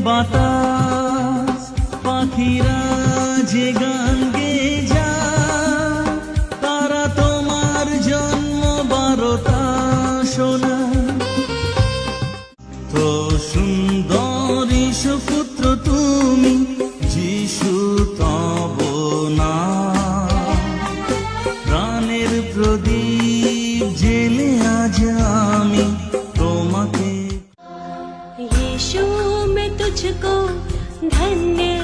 বাতাস পাখিরা যে গান গেয়ে যায়, তারা তোমার জন্ম বারতা শোনা। তো সুন্দরী সুপুত্র তুমি, যিশু তব নাম। প্রাণের প্রদীপ জেলে আজ আমি তোমাকে। यीशु मैं तुझको धन्य